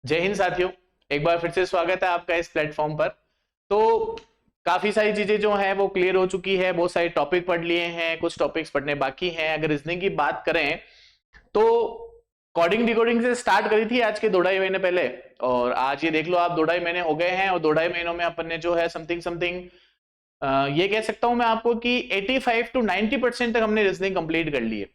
जय हिंद साथियों, एक बार फिर से स्वागत है आपका इस प्लेटफॉर्म पर। तो काफी सारी चीजें जो हैं वो क्लियर हो चुकी है, बहुत सारे टॉपिक पढ़ लिए हैं, कुछ टॉपिक्स पढ़ने बाकी हैं। अगर रीजनिंग की बात करें तो कोडिंग डिकोडिंग से स्टार्ट करी थी आज के 2-2.5 महीने पहले, और आज ये देख लो आप 2-2.5 महीने हो गए हैं, और 2-2.5 महीनों में अपन ने जो है समथिंग समथिंग ये कह सकता हूं मैं आपको कि 85 to 90% तक हमने रीजनिंग कंप्लीट कर ली है।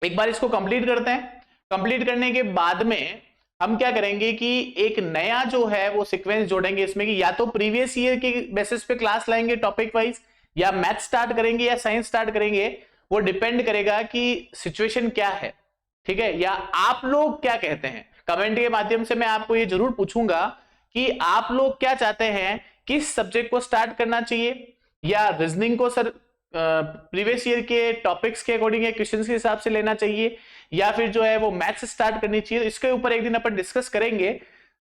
एक बार इसको कंप्लीट करते हैं। कंप्लीट करने के बाद में हम क्या करेंगे कि एक नया जो है वो सीक्वेंस जोड़ेंगे इसमें, कि या तो प्रीवियस ईयर के बेसिस पे क्लास लाएंगे टॉपिक वाइज, या मैथ स्टार्ट करेंगे या साइंस स्टार्ट करेंगे। वो डिपेंड करेगा कि सिचुएशन क्या है, ठीक है, या आप लोग क्या कहते हैं। कमेंट के माध्यम से मैं आपको ये जरूर पूछूंगा कि आप लोग क्या चाहते हैं, किस सब्जेक्ट को स्टार्ट करना चाहिए, या रीजनिंग को सर प्रीवियस ईयर के टॉपिक्स के अकॉर्डिंग या क्वेश्चंस के हिसाब से लेना चाहिए, या फिर जो है वो मैथ्स स्टार्ट करनी चाहिए। इसके ऊपर एक दिन अपन डिस्कस करेंगे।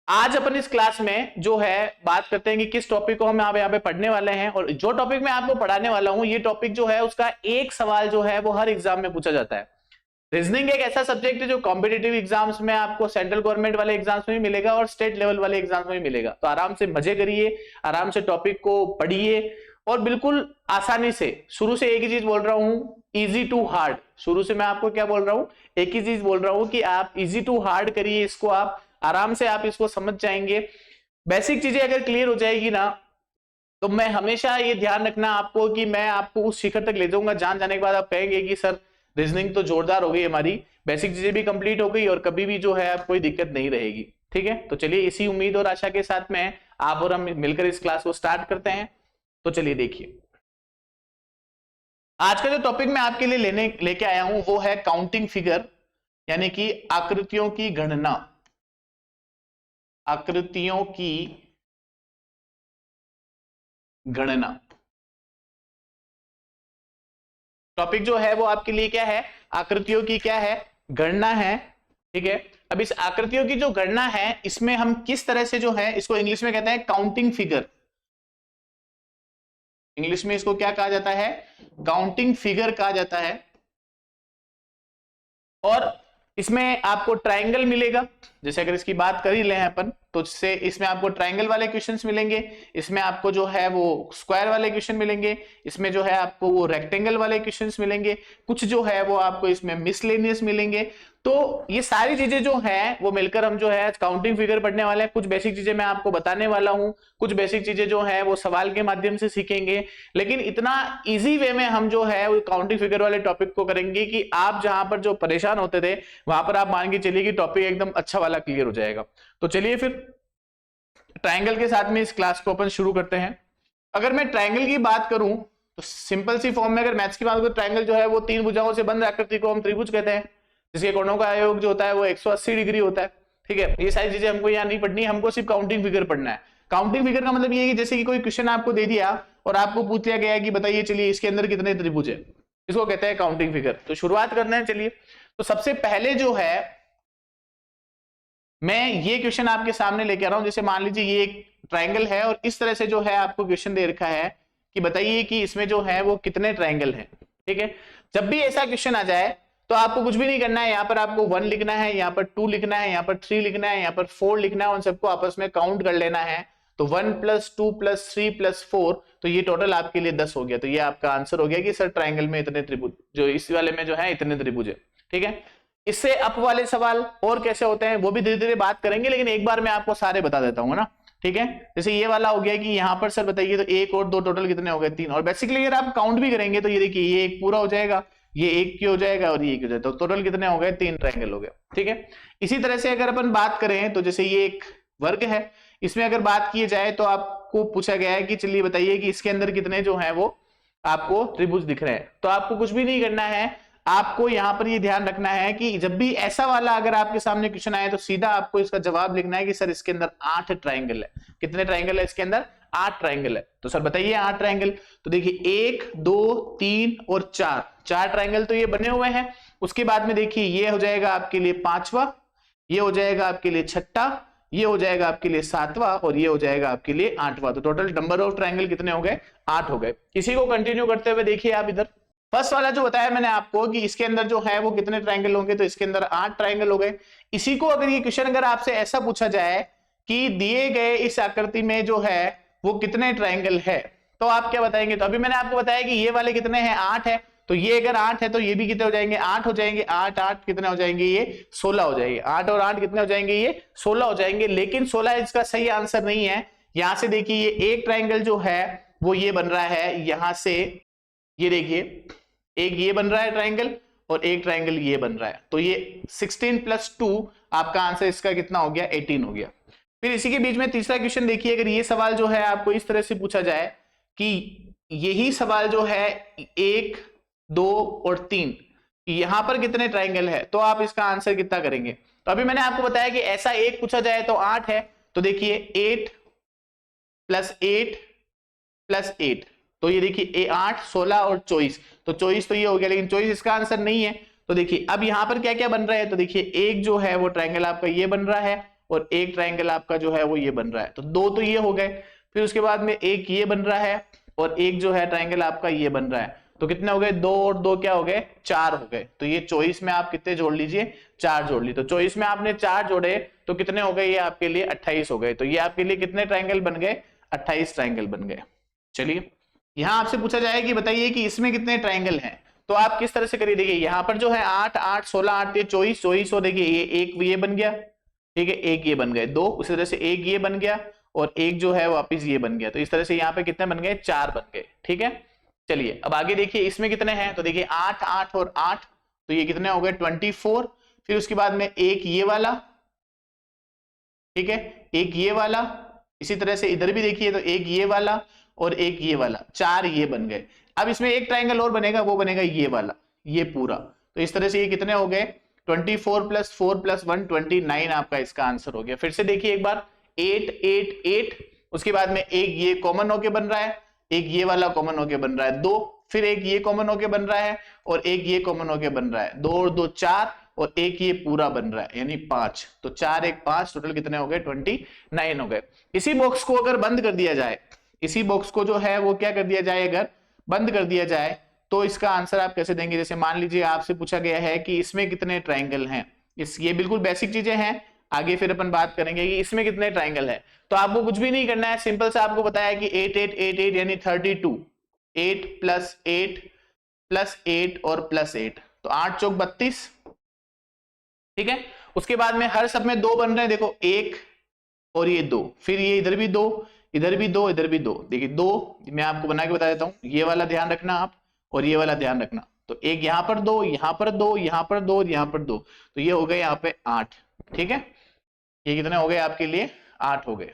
आज अपन इस क्लास में जो है बात करते हैं कि किस टॉपिक को हम यहाँ पे पढ़ने वाले हैं, और जो टॉपिक मैं आपको पढ़ाने वाला हूं ये टॉपिक जो है उसका एक सवाल जो है वो हर एग्जाम में पूछा जाता है। रीजनिंग एक ऐसा सब्जेक्ट है जो कॉम्पिटेटिव एग्जाम्स में आपको भी गवर्नमेंट वाले एग्जाम्स में भी मिलेगा और स्टेट लेवल वाले एग्जाम्स में भी मिलेगा। तो आराम से मजे करिए, आराम से टॉपिक को पढ़िए, और बिल्कुल आसानी से। शुरू से एक ही चीज बोल रहा हूं, इजी टू हार्ड। शुरू से मैं आपको क्या बोल रहा हूं, एक ही चीज बोल रहा हूं कि आप इजी टू हार्ड करिए इसको, आप आराम से आप इसको समझ जाएंगे। बेसिक चीजें अगर क्लियर हो जाएगी ना, तो मैं हमेशा ये ध्यान रखना आपको कि मैं आपको उस शिखर तक ले जाऊंगा, जान जाने के बाद आप कहेंगे कि सर रीजनिंग तो जोरदार हो गई, हमारी बेसिक चीजें भी कंप्लीट हो गई और कभी भी जो है कोई दिक्कत नहीं रहेगी। ठीक है, तो चलिए इसी उम्मीद और आशा के साथ में आप और हम मिलकर इस क्लास को स्टार्ट करते हैं। तो चलिए देखिए, आज का जो टॉपिक मैं आपके लिए लेके आया हूं वो है काउंटिंग फिगर, यानी कि आकृतियों की गणना। आकृतियों की गणना टॉपिक जो है वो आपके लिए क्या है, आकृतियों की क्या है, गणना है। ठीक है, अब इस आकृतियों की जो गणना है इसमें हम किस तरह से जो है, इसको इंग्लिश में कहते हैं काउंटिंग फिगर। इंग्लिश में इसको क्या कहा जाता है, काउंटिंग फिगर कहा जाता है। और इसमें आपको ट्रायंगल मिलेगा। जैसे अगर इसकी बात कर ही ले अपन, तो इससे इसमें आपको ट्रायंगल वाले क्वेश्चंस मिलेंगे, इसमें आपको जो है वो स्क्वायर वाले क्वेश्चन मिलेंगे, इसमें जो है आपको वो रेक्टेंगल वाले क्वेश्चंस मिलेंगे, कुछ जो है वो आपको इसमें मिसलेनियस मिलेंगे। तो ये सारी चीजें जो है वो मिलकर हम जो है काउंटिंग फिगर पढ़ने वाले हैं। कुछ बेसिक चीजें मैं आपको बताने वाला हूं, कुछ बेसिक चीजें जो है वो सवाल के माध्यम से सीखेंगे, लेकिन इतना इजी वे में हम जो है वो काउंटिंग फिगर वाले टॉपिक को करेंगे कि आप जहां पर जो परेशान होते थे वहां पर आप मान के चलिए कि टॉपिक एकदम अच्छा वाला क्लियर हो जाएगा। तो चलिए फिर ट्रायंगल के साथ में इस क्लास को अपन शुरू करते हैं। अगर मैं ट्रायंगल की बात करूं तो सिंपल सी फॉर्म में अगर मैथ्स की बात करूं, ट्रायंगल जो है वो 3 भुजाओं से बंद आकृति को हम त्रिभुज कहते हैं, जिसके कोणों का योग जो होता है वो 180 डिग्री होता है। ठीक है, ये सारी चीजें हमको यहाँ नहीं पढ़नी, हमको सिर्फ काउंटिंग फिगर पढ़ना है। काउंटिंग फिगर का मतलब ये है कि जैसे कि कोई क्वेश्चन आपको दे दिया और आपको पूछ लिया गया कि बताइए चलिए इसके अंदर कितने त्रिभुज है, इसको कहते हैं काउंटिंग फिगर। तो शुरुआत करना है, चलिए। तो सबसे पहले जो है मैं ये क्वेश्चन आपके सामने लेके आ रहा हूं। जैसे मान लीजिए ये एक ट्रायंगल है और इस तरह से जो है आपको क्वेश्चन दे रखा है कि बताइए कि इसमें जो है वो कितने ट्रायंगल हैं। ठीक है, जब भी ऐसा क्वेश्चन आ जाए तो आपको कुछ भी नहीं करना है, यहाँ पर आपको 1 लिखना है, यहाँ पर 2 लिखना है, यहाँ पर 3 लिखना है, यहाँ पर 4 लिखना है, उन सबको आपस में काउंट कर लेना है। तो 1 + 2 + 3 + 4, तो ये टोटल आपके लिए 10 हो गया। तो ये आपका आंसर हो गया कि सर ट्रायंगल में इतने त्रिभुज, जो इस वाले में जो है इतने त्रिभुज है। ठीक है, इससे अप वाले सवाल और कैसे होते हैं वो भी धीरे धीरे बात करेंगे, लेकिन एक बार मैं आपको सारे बता देता हूँ ना। ठीक है, जैसे ये वाला हो गया कि यहाँ पर सर बताइए तो 1 और 2 टोटल कितने हो गए, 3। और बेसिकली अगर आप काउंट भी करेंगे तो ये देखिए ये एक पूरा हो जाएगा, ये एक की हो जाएगा और ये एक हो जाएगा, तो टोटल कितने हो गए, 3 ट्रायंगल हो गए। ठीक है, इसी तरह से अगर अपन बात करें तो जैसे ये एक वर्ग है, इसमें अगर बात की जाए तो आपको पूछा गया है कि चलिए बताइए कि इसके अंदर कितने जो है वो आपको त्रिभुज दिख रहे हैं। तो आपको कुछ भी नहीं करना है, आपको यहां पर ये ध्यान रखना है कि जब भी ऐसा वाला अगर आपके सामने क्वेश्चन आए तो सीधा आपको इसका जवाब लिखना है कि सर इसके अंदर 8 ट्रायंगल है। कितने ट्रायंगल है इसके अंदर, 8 ट्रायंगल है। तो सर बताइए 8 ट्रायंगल। तो देखिए 1 2 3 और 4 ट्रायंगल तो ये बने हुए हैं। उसके बाद में देखिए ये हो जाएगा आपके लिए 5वां, ये हो जाएगा आपके लिए 6ठा, ये हो जाएगा आपके लिए 7वां और ये हो जाएगा आपके लिए 8वां। तो टोटल नंबर ऑफ ट्रायंगल कितने हो गए, 8 हो गए। इसी को कंटिन्यू करते हुए देखिए आप इधर फर्स्ट वाला जो बताया मैंने आपको कि इसके अंदर जो है वो कितने ट्रायंगल होंगे, तो इसके अंदर 8 ट्रायंगल हो गए। इसी को अगर ये क्वेश्चन अगर आपसे ऐसा पूछा जाए कि दिए गए इस आकृति में जो है वो कितने ट्रायंगल है, तो आप क्या बताएंगे? तो अभी मैंने आपको बताया कि ये वाले कितने हैं, 8 है, तो ये अगर 8 है तो ये भी कितने हो जाएंगे, 8 हो जाएंगे। 8 8 कितने हो जाएंगे, ये 16 हो जाएंगे। 8 और 8 कितने हो जाएंगे, ये 16 हो जाएंगे। लेकिन 16 इसका सही आंसर नहीं है। यहां से देखिए ये एक ट्रायंगल जो है वो ये बन रहा है, यहां से ये देखिए एक ये बन रहा है ट्रायंगल और एक ट्रायंगल ये बन रहा है, तो ये 16 + 2 आपका आंसर इसका कितना हो गया, 18 हो गया। फिर इसी के बीच में तीसरा क्वेश्चन देखिए, अगर ये सवाल जो है आपको इस तरह से पूछा जाए कि यही सवाल जो है 1 2 और 3 यहां पर कितने ट्रायंगल है, तो आप इसका आंसर कितना करेंगे? तो अभी मैंने आपको बताया कि ऐसा एक पूछा जाए तो 8 है, तो देखिए 8 + 8 + 8, तो ये देखिए 8 16 और 24, तो 24 तो ये हो गया, लेकिन 24 इसका आंसर नहीं है। तो देखिए अब यहां पर क्या क्या बन रहा है, तो देखिए एक जो है वो ट्रायंगल आपका ये बन रहा है और एक ट्रायंगल आपका जो है वो ये बन रहा है, तो दो तो ये हो गए। फिर उसके बाद में एक ये बन रहा है और एक जो है ट्रायंगल आपका ये बन रहा है, तो कितने हो गए, 2 और 2 क्या हो गए, 4 हो गए। तो ये 24 में आप कितने जोड़ लीजिए, 4 जोड़ ली, तो 24 में आपने 4 जोड़े तो कितने हो गए, ये आपके लिए 28 हो गए। तो ये आपके लिए कितने ट्रायंगल बन गए, 28 ट्रायंगल बन गए। चलिए यहां आपसे पूछा जाए कि बताइए कि इसमें कितने ट्रायंगल हैं, तो आप किस तरह से करिए, देखिए यहां पर जो है 8 8 16 8 24 24, और देखिए ये एक ये बन गया, ठीक है, एक ये बन गए, 2, उसी तरह से एक ये बन गया और एक जो है वापिस ये बन गया, तो इस तरह से यहाँ पे कितने बन गए, 4 बन गए। ठीक है, चलिए अब आगे देखिए इसमें कितने हैं, तो देखिए 8 8 और 8, तो ये कितने हो गए, 24। फिर उसके बाद में एक ये वाला, ठीक है, एक ये वाला, इसी तरह से इधर भी देखिए तो एक ये वाला और एक ये वाला, 4 ये बन गए। अब इसमें एक ट्रायंगल और बनेगा, वो बनेगा ये वाला, ये पूरा। तो इस तरह से ये कितने हो गए, 24 + 4 + 1 29 आपका इसका आंसर हो गया। फिर से देखिए एक बार, 8 8 8, उसके बाद में एक ये कॉमन होके बन रहा है, एक ये वाला कॉमन होके बन रहा है 2, फिर एक ये कॉमन होके बन रहा है और एक ये कॉमन होके बन रहा है 2 और 2 4, और एक ये पूरा बन रहा है यानी 5, तो 4 1 5, टोटल कितने हो गए, 29 हो गए। इसी बॉक्स को अगर बंद कर दिया जाए, इसी बॉक्स को जो है वो क्या कर दिया जाए, अगर बंद कर दिया जाए तो इसका आंसर आप कैसे देंगे? जैसे मान लीजिए आपसे पूछा गया है कि इसमें कितने ट्रायंगल हैं, ये बिल्कुल बेसिक चीजें हैं, आगे फिर अपन बात करेंगे कि इसमें कितने ट्रायंगल है। तो आपको कुछ भी नहीं करना है, सिंपल से आपको बताया कि 8 8 8 8 यानी 32, 8 + 8 + 8 और +8, तो 8 चौक 32, ठीक है। उसके बाद में हर सब में 2 बन रहे हैं, देखो 1 और ये 2, फिर ये इधर भी 2, इधर भी 2, इधर भी 2, देखिए 2 मैं आपको बना के बता देता हूं, ये वाला ध्यान रखना आप और ये वाला ध्यान रखना। तो एक यहां पर 2, यहां पर 2, यहां पर 2 और यहां पर 2, तो ये हो गए यहाँ पे 8, ठीक है। ये कितने हो गए आपके लिए, 8 हो गए।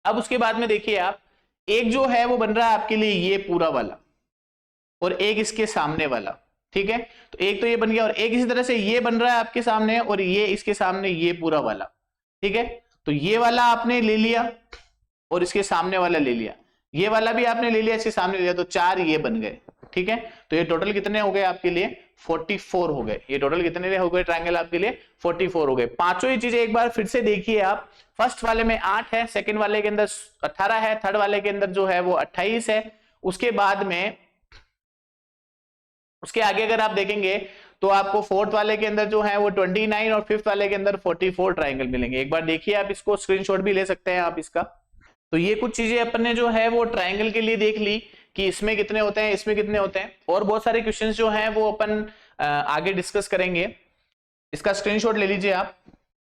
अब उसके बाद में देखिए आप, एक जो है वो बन रहा है आपके लिए ये पूरा वाला और एक इसके सामने वाला, ठीक है। तो एक तो ये बन गया और एक इसी तरह से ये बन रहा है आपके सामने और ये इसके सामने ये पूरा वाला, ठीक है। तो ये वाला आपने ले लिया और इसके सामने वाला ले लिया, ये वाला भी आपने ले लिया, इसके सामने ले लिया, तो 4 ये बन गए, ठीक है। तो ये टोटल कितने हो गए आपके लिए, 44 हो गए। ये टोटल कितने हो गए ट्रायंगल आपके लिए, 44 हो गए। पांचों ही चीजें एक बार फिर से देखिए आप, फर्स्ट वाले में 8 है, सेकंड वाले के अंदर 18 है, थर्ड वाले के अंदर जो है वो 28 है, उसके बाद में उसके आगे अगर आप देखेंगे तो आपको फोर्थ वाले के अंदर जो है वो 29 और फिफ्थ वाले के अंदर 44 ट्रायंगल मिलेंगे। एक बार देखिए आप, इसको स्क्रीनशॉट भी ले सकते हैं आप इसका। तो ये कुछ चीजें अपन ने जो है वो ट्रायंगल के लिए देख ली कि इसमें कितने होते हैं, इसमें कितने होते हैं, और बहुत सारे क्वेश्चंस जो हैं वो अपन आगे डिस्कस करेंगे। इसका स्क्रीनशॉट ले लीजिए आप।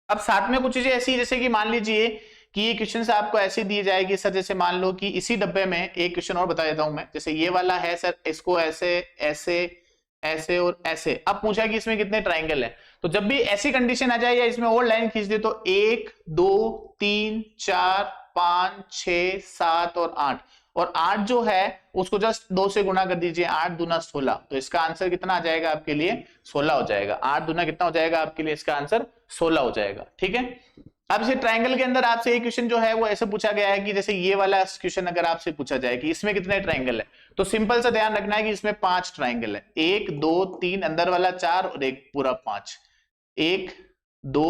अब साथ में कुछ चीजें ऐसी, जैसे कि मान लीजिए कि ये क्वेश्चन आपको ऐसे दिए जाएगी सर, जैसे मान लो कि इसी डब्बे में एक क्वेश्चन और बता देता हूं मैं, जैसे ये वाला है सर, इसको ऐसे ऐसे ऐसे और ऐसे, अब पूछा कि इसमें कितने ट्रायंगल है। तो जब भी ऐसी कंडीशन आ जाए या इसमें और लाइन खींच दे तो 1 2 3 4 5 6 7 और 8, और 8 जो है उसको जस्ट 2 से गुणा कर दीजिए, 8 दूना 16, तो इसका आंसर कितना आ जाएगा आपके लिए, 16 हो जाएगा। 8 दूना कितना हो जाएगा आपके लिए, इसका आंसर 16 हो जाएगा, ठीक है। अब इसे ट्रायंगल के अंदर आपसे एक क्वेश्चन जो है वो ऐसे पूछा गया है कि जैसे ये वाला क्वेश्चन अगर आपसे पूछा जाए कि इसमें कितने ट्रायंगल है, तो सिंपल सा ध्यान रखना है कि इसमें 5 ट्रायंगल है, 1 2 3 अंदर वाला 4 और एक पूरा 5, 1 2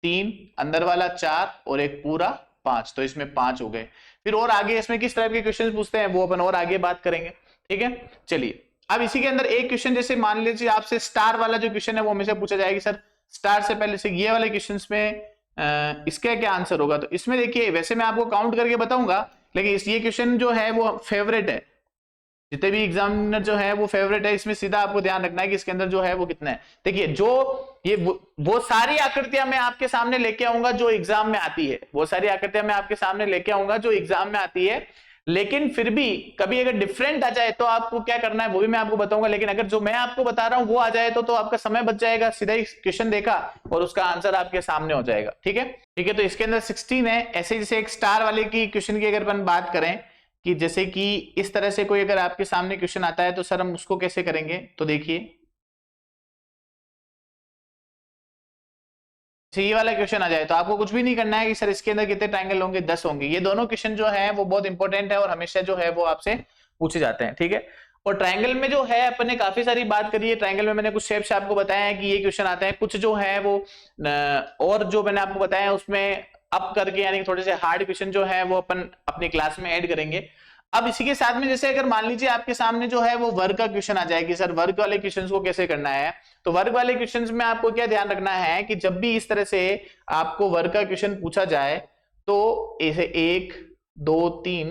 3 अंदर वाला 4 और एक पूरा 5, तो इसमें 5 हो गए। फिर और आगे इसमें किस टाइप के क्वेश्चन पूछते हैं वो अपन और आगे बात करेंगे, ठीक है। चलिए अब इसी के अंदर एक क्वेश्चन, जैसे मान लीजिए आपसे स्टार वाला जो क्वेश्चन है वो हमेशा पूछा जाएगा सर स्टार से पहले से ये वाले क्वेश्चन में इसका क्या आंसर होगा। तो इसमें देखिए वैसे मैं आपको काउंट करके बताऊंगा, लेकिन ये क्वेश्चन जो है वो फेवरेट है, जितने भी एग्जामिनर जो है वो फेवरेट है। इसमें सीधा आपको ध्यान रखना है कि इसके अंदर जो है वो कितना है। देखिए जो ये वो सारी आकृतियां मैं आपके सामने लेके आऊंगा जो एग्जाम में आती है, वो सारी आकृतियां मैं आपके सामने लेके आऊंगा जो एग्जाम में आती है, लेकिन फिर भी कभी अगर डिफरेंट आ जाए तो आपको क्या करना है वो भी मैं आपको बताऊंगा। लेकिन अगर जो मैं आपको बता रहा हूं वो आ जाए तो आपका समय बच जाएगा, सीधा ही क्वेश्चन देखा और उसका आंसर आपके सामने हो जाएगा, ठीक है। ठीक है, तो इसके अंदर 16 है। ऐसे जैसे एक स्टार वाले की क्वेश्चन की अगर अपन बात करें कि जैसे कि इस तरह से कोई अगर आपके सामने क्वेश्चन आता है तो सर हम उसको कैसे करेंगे, तो देखिए ये वाला क्वेश्चन आ जाए तो आपको कुछ भी नहीं करना है कि सर इसके अंदर कितने ट्रायंगल होंगे, 10 होंगे। ये दोनों क्वेश्चन जो है वो बहुत इंपॉर्टेंट है और हमेशा जो है वो आपसे पूछे जाते हैं, ठीक है। और ट्रायंगल में जो है अपन ने काफी सारी बात करी है। ट्रायंगल में मैंने कुछ शेप्स आपको बताया है कि ये क्वेश्चन आते हैं, कुछ जो है वो और जो मैंने आपको बताया उसमें अप करके यानी थोड़े से हार्ड क्वेश्चन जो है वो अपन अपनी क्लास में ऐड करेंगे। अब इसी के साथ में जैसे अगर मान लीजिए आपके सामने जो है वो वर्ग का क्वेश्चन आ जाए कि सर वर्ग वाले क्वेश्चंस को कैसे करना है, तो वर्ग वाले क्वेश्चंस में आपको क्या ध्यान रखना है कि जब भी इस तरह से आपको वर्ग का क्वेश्चन पूछा जाए तो ऐसे 1 2 3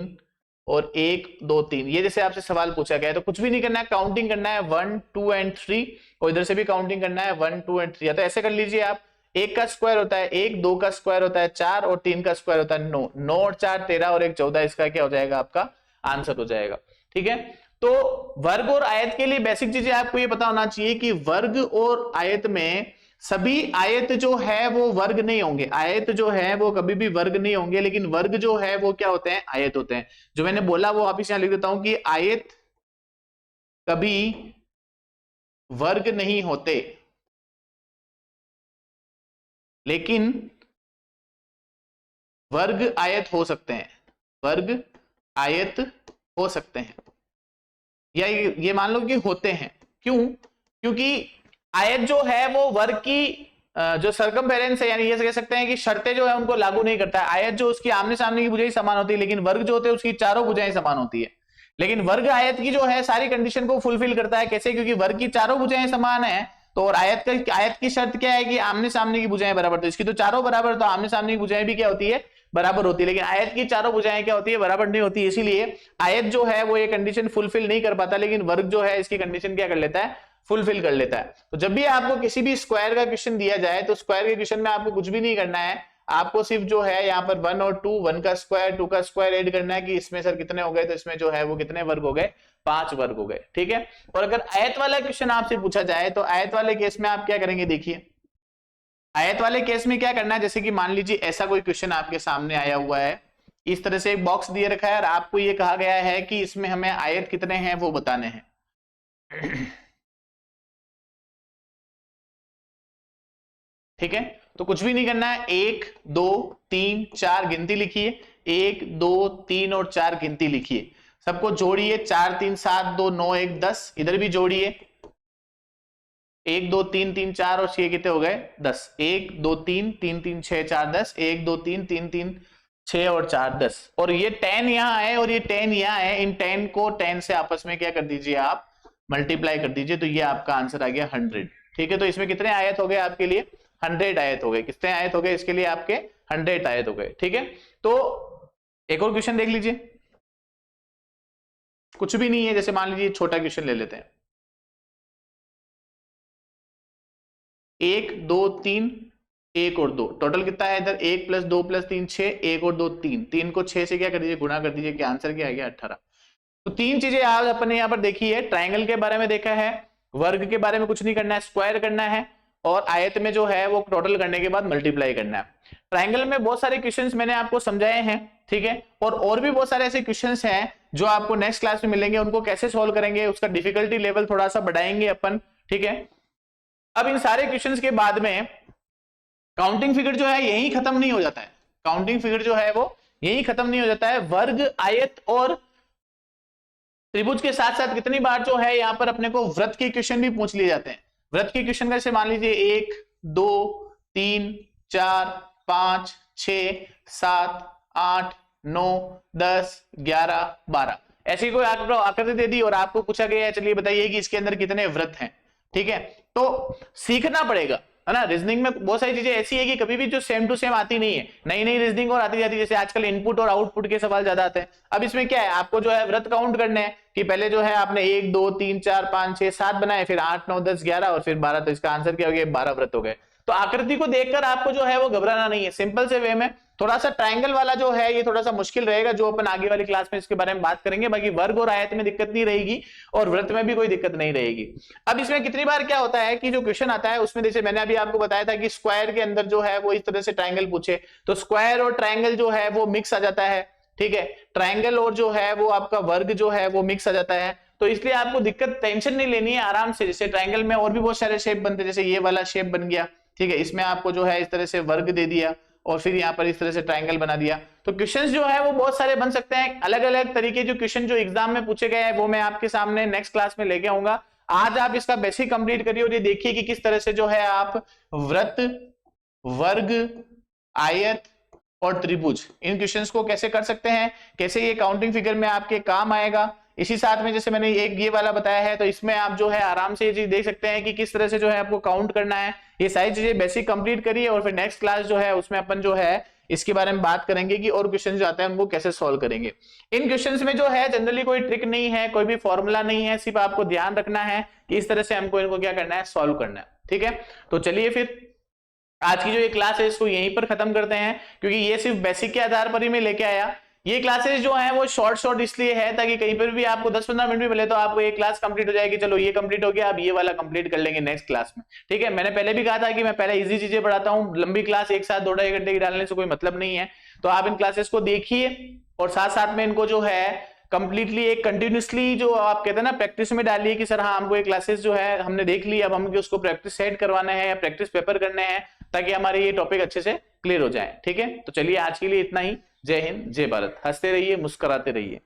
और 1 2 3 ये जैसे आपसे सवाल पूछा गया है तो कुछ भी नहीं करना है, काउंटिंग करना है 1 2 एंड 3 और इधर से भी काउंटिंग करना है 1 2 एंड 3। या तो ऐसे कर लीजिए आप, 1 का स्क्वायर होता है 1, 2 का स्क्वायर होता है 4 और 3 का स्क्वायर होता है 9, 9 और 4 13 और 1 14, इसका क्या हो जाएगा आपका आंसर हो जाएगा, ठीक है। तो वर्ग और आयत के लिए बेसिक चीजें आपको ये पता होना चाहिए कि वर्ग और आयत में सभी आयत जो है वो वर्ग नहीं होंगे, आयत जो है वो कभी भी वर्ग नहीं होंगे, लेकिन वर्ग जो है वो क्या होते हैं, आयत होते हैं। जो मैंने बोला वो वापिस यहां लिख देता हूं कि आयत कभी वर्ग नहीं होते लेकिन वर्ग आयत हो सकते हैं, वर्ग आयत हो सकते हैं, या ये मान लो कि होते हैं। क्यों? क्योंकि आयत जो है वो वर्ग की जो सरकमफेरेंस है यानी ये कह सकते हैं कि शर्तें जो है उनको लागू नहीं करता है। आयत जो उसकी आमने सामने की भुजाएं समान होती है, लेकिन वर्ग जो होते हैं उसकी चारों भुजाएं समान होती है। लेकिन वर्ग आयत की जो है सारी कंडीशन को फुलफिल करता है। कैसे? क्योंकि वर्ग की चारों भुजाएं समान है तो, और आयत की शर्त क्या है कि आमने सामने की भुजाएं बराबर, तो इसकी तो चारों बराबर, तो आमने सामने की भुजाएं भी क्या होती है, बराबर होती है। लेकिन आयत की चारों भुजाएं क्या होती है, बराबर नहीं होती। इसीलिए आयत जो है वो ये कंडीशन फुलफिल नहीं कर पाता, लेकिन वर्ग जो है इसकी कंडीशन क्या कर लेता है, फुलफिल कर लेता है। तो जब भी आपको किसी भी स्क्वायर का क्वेश्चन दिया जाए तो स्क्वायर के क्वेश्चन में आपको कुछ भी नहीं करना है, आपको सिर्फ जो है यहाँ पर 1 और 2, 1 का स्क्वायर 2 का स्क्वायर ऐड करना है कि इसमें सर कितने हो गए, तो इसमें जो है वो कितने वर्ग हो गए, 5 वर्ग हो गए, ठीक है। और अगर आयत वाला क्वेश्चन आपसे पूछा जाए तो आयत वाले केस में आप क्या करेंगे, देखिए आयत वाले केस में क्या करना है, जैसे कि मान लीजिए ऐसा कोई क्वेश्चन आपके सामने आया हुआ है, इस तरह से एक बॉक्स दिए रखा है और आपको ये कहा गया है कि इसमें हमें आयत कितने हैं वो बताने हैं। ठीक है, तो कुछ भी नहीं करना है, 1 2 3 4 गिनती लिखिए, 1 2 3 और 4 गिनती लिखिए, सबको जोड़िए, 4 3 7 2 9 1 10, इधर भी जोड़िए, 1 2 3 3 4 और 6 कितने हो गए, 10, 1 2 3 3 3 6 4 10, 1 2 3 3 3 6 और 4 10, और ये 10 यहाँ है और ये 10 यहाँ है, इन 10 को 10 से आपस में क्या कर दीजिए, आप मल्टीप्लाई कर दीजिए, तो ये आपका आंसर आ गया 100। ठीक है, तो इसमें कितने आयत हो गए आपके लिए, 100 आयत हो गए। कितने आयत हो गए इसके लिए आपके, 100 आयत हो गए। ठीक है, तो एक और क्वेश्चन देख लीजिए, कुछ भी नहीं है, जैसे मान लीजिए छोटा क्वेश्चन ले लेते हैं, 1 2 3 1 और 2, टोटल कितना है इधर, 1 + 2 + 3 6, 1 और 2 3, 3 को 6 से क्या कर दीजिए, गुणा कर दीजिए, कि आंसर क्या आ गया 18। तो तीन चीजें आज अपने यहाँ पर देखी है, ट्राइंगल के बारे में देखा है, वर्ग के बारे में कुछ नहीं करना है, स्क्वायर करना है, और आयत में जो है वो टोटल करने के बाद मल्टीप्लाई करना है। ट्राइंगल में बहुत सारे क्वेश्चंस मैंने आपको समझाए हैं, ठीक है, और भी बहुत सारे ऐसे क्वेश्चंस हैं जो आपको नेक्स्ट क्लास में मिलेंगे, उनको कैसे सॉल्व करेंगे, उसका डिफिकल्टी लेवल थोड़ा सा बढ़ाएंगे अपन। ठीक है, अब इन सारे क्वेश्चंस के बाद में काउंटिंग फिगर जो है यही खत्म नहीं हो जाता है, काउंटिंग फिगर जो है वो यही खत्म नहीं हो जाता है। वर्ग, आयत और त्रिभुज के साथ साथ कितनी बार जो है यहाँ पर अपने को वृत्त के क्वेश्चन भी पूछ लिए जाते हैं। वृत्त के क्वेश्चन कैसे, मान लीजिए 1 2 3 4 5 6 7 8, 9, 10, 11, 12 ऐसी कोई आपको आकृति दे दी और आपको पूछा गया है चलिए बताइए कि इसके अंदर कितने व्रत हैं। ठीक है, तो सीखना पड़ेगा, है ना। रीजनिंग में बहुत सारी चीजें ऐसी है कि कभी भी जो सेम टू सेम आती नहीं है, नई नई रीजनिंग और आती जाती है। जैसे आजकल इनपुट और आउटपुट के सवाल ज्यादा आते हैं। अब इसमें क्या है, आपको जो है व्रत काउंट करने हैं कि पहले जो है आपने 1, 2, 3, 4, 5, 6, 7 बनाए, फिर 8, 9, 10, 11 और फिर 12। तो इसका आंसर क्या हो गया, 12 व्रत हो गए। तो आकृति को देखकर आपको जो है वो घबराना नहीं है, सिंपल से वे में। थोड़ा सा ट्रायंगल वाला जो है ये थोड़ा सा मुश्किल रहेगा, जो अपन आगे वाली क्लास में इसके बारे में बात करेंगे। बाकी वर्ग और आयत में दिक्कत नहीं रहेगी और व्रत में भी कोई दिक्कत नहीं रहेगी। अब इसमें कितनी बार क्या होता है कि जो क्वेश्चन आता है उसमें, जैसे मैंने अभी आपको बताया था कि स्क्वायर के अंदर जो है वो इस तरह से ट्रायंगल पूछे, तो स्क्वायर और ट्रायंगल जो है वो मिक्स आ जाता है। ठीक है, ट्रायंगल और जो है वो आपका वर्ग जो है वो मिक्स आ जाता है। तो इसलिए आपको दिक्कत, टेंशन नहीं लेनी है, आराम से। जैसे ट्रायंगल में और भी बहुत सारे शेप बनते हैं, जैसे ये वाला शेप बन गया। ठीक है, इसमें आपको जो है इस तरह से वर्ग दे दिया और फिर यहाँ पर इस तरह से ट्रायंगल बना दिया। तो क्वेश्चंस जो है वो बहुत सारे बन सकते हैं, अलग अलग तरीके जो क्वेश्चन जो एग्जाम में पूछे गए हैं वो मैं आपके सामने नेक्स्ट क्लास में लेके आऊंगा। आज आप इसका बेसिक कंप्लीट करिए और ये देखिए कि किस तरह से जो है आप व्रत, वर्ग, आयत और त्रिभुज, इन क्वेश्चंस को कैसे कर सकते हैं, कैसे ये काउंटिंग फिगर में आपके काम आएगा। इसी साथ में जैसे मैंने एक ये वाला बताया है, तो इसमें आप जो है आराम से ये चीज देख सकते हैं कि किस तरह से जो है आपको काउंट करना है। ये सारी चीजें बेसिक कंप्लीट करिए और फिर नेक्स्ट क्लास जो है उसमें अपन जो है इसके बारे में बात करेंगे कि और क्वेश्चन जो आते हैं उनको कैसे सॉल्व करेंगे। इन क्वेश्चंस में जो है जनरली कोई ट्रिक नहीं है, कोई भी फॉर्मूला नहीं है, सिर्फ आपको ध्यान रखना है कि इस तरह से हमको इनको क्या करना है, सॉल्व करना है। ठीक है, तो चलिए फिर आज की जो ये क्लास है इसको यहीं पर खत्म करते हैं, क्योंकि ये सिर्फ बेसिक के आधार पर ही मैं लेके आया। ये क्लासेस जो हैं वो शॉर्ट इसलिए है ताकि कहीं पर भी आपको 10-15 मिनट भी मिले तो आपको एक क्लास कंप्लीट हो जाएगी। चलो ये कंप्लीट हो गया, अब ये वाला कंप्लीट कर लेंगे नेक्स्ट क्लास में। ठीक है, मैंने पहले भी कहा था कि मैं पहले इजी चीजें पढ़ाता हूँ, लंबी क्लास एक साथ 2-2.5 घंटे की डालने से कोई मतलब नहीं है। तो आप इन क्लासेस को देखिए और साथ साथ में इनको जो है कंप्लीटली एक कंटिन्यूसली जो आप कहते हैं ना प्रैक्टिस में डालिए कि सर हाँ हमको ये क्लासेस जो है हमने देख ली, अब हमें उसको प्रैक्टिस सेट करवाना है या प्रैक्टिस पेपर करने हैं ताकि हमारे ये टॉपिक अच्छे से क्लियर हो जाए। ठीक है, तो चलिए आज के लिए इतना ही। जय हिंद, जय भारत। हंसते रहिए, मुस्कुराते रहिए।